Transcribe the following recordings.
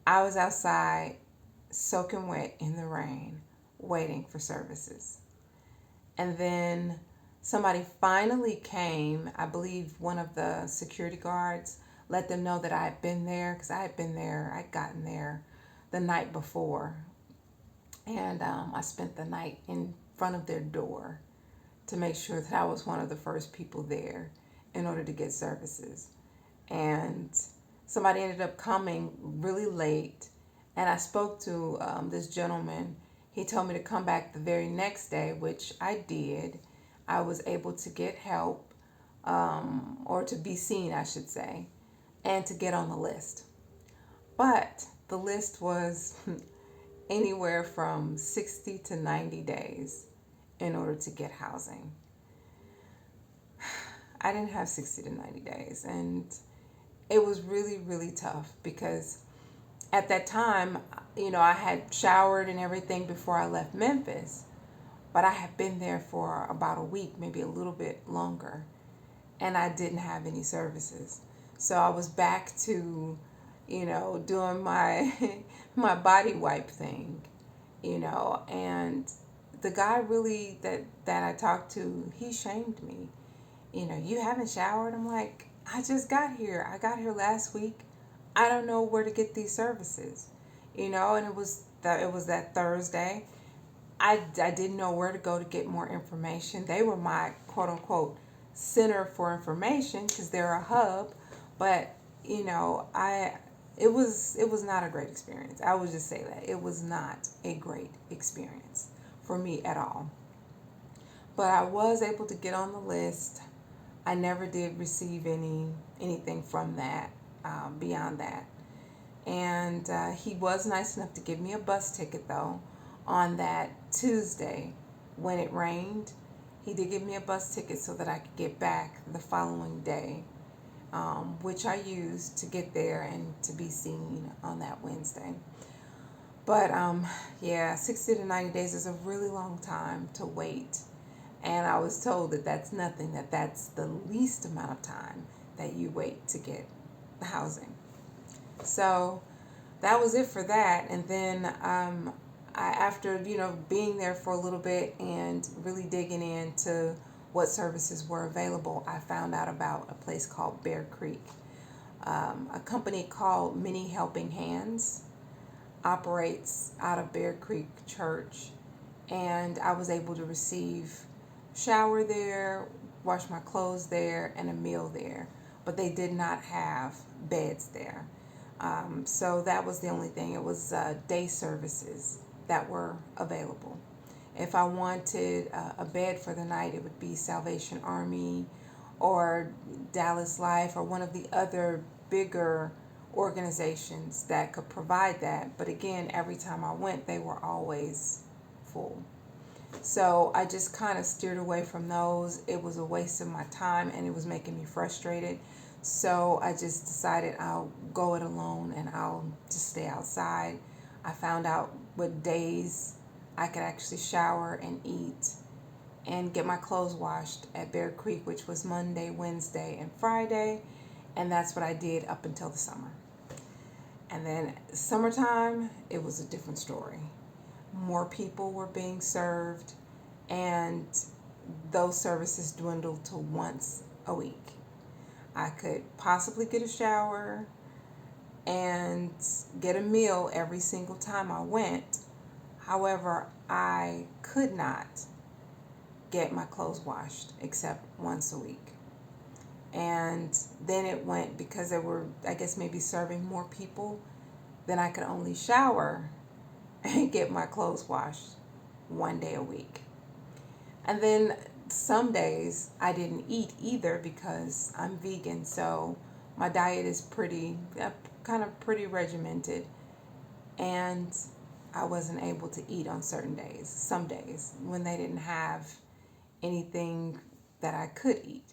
I was outside soaking wet in the rain waiting for services. And then somebody finally came. I believe one of the security guards let them know that I had been there, because I had been there. I'd gotten there the night before. And I spent the night in front of their door to make sure that I was one of the first people there in order to get services. And somebody ended up coming really late, and I spoke to this gentleman. He told me to come back the very next day, which I did. I was able to get help, or to be seen, I should say, and to get on the list. But the list was anywhere from 60 to 90 days in order to get housing. I didn't have 60 to 90 days, and it was really, really tough because at that time, I had showered and everything before I left Memphis, but I had been there for about a week, maybe a little bit longer, and I didn't have any services. So I was back to, doing my my body wipe thing, and the guy really that I talked to, he shamed me. You haven't showered? I'm like, I just got here. I got here last week. I don't know where to get these services. And it was that Thursday. I didn't know where to go to get more information. They were my quote unquote center for information because they're a hub, but I it was not a great experience. I would just say that it was not a great experience for me at all. But I was able to get on the list. I never did receive anything from that, beyond that. And he was nice enough to give me a bus ticket though on that Tuesday when it rained. He did give me a bus ticket so that I could get back the following day, which I used to get there and to be seen on that Wednesday. But yeah, 60 to 90 days is a really long time to wait. And I was told that that's nothing, that's the least amount of time that you wait to get housing. So that was it for that. And then after being there for a little bit and really digging into what services were available, I found out about a place called Bear Creek. A company called Many Helping Hands operates out of Bear Creek Church, and I was able to receive shower there, wash my clothes there, and a meal there. But they did not have beds there. So that was the only thing. It was day services that were available. If I wanted a bed for the night, it would be Salvation Army or Dallas Life or one of the other bigger organizations that could provide that. But again, every time I went, they were always full. So I just kind of steered away from those. It was a waste of my time and it was making me frustrated. So I just decided I'll go it alone and I'll just stay outside. I found out what days I could actually shower and eat and get my clothes washed at Bear Creek, which was Monday, Wednesday, and Friday. And that's what I did up until the summer. And then summertime, it was a different story. More people were being served, and those services dwindled to once a week. I could possibly get a shower and get a meal every single time I went. However, I could not get my clothes washed except once a week. And then it went, because they were, I guess, maybe serving more people, then I could only shower and get my clothes washed one day a week. And then some days I didn't eat either because I'm vegan, so my diet is pretty regimented, and I wasn't able to eat on certain days, some days when they didn't have anything that I could eat.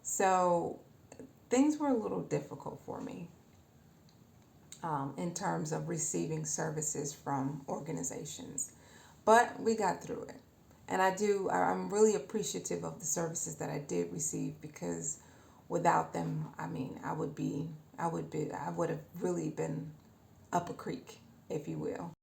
So things were a little difficult for me, in terms of receiving services from organizations. But we got through it. And I'm really appreciative of the services that I did receive, because without them, I mean, I would have really been up a creek, if you will.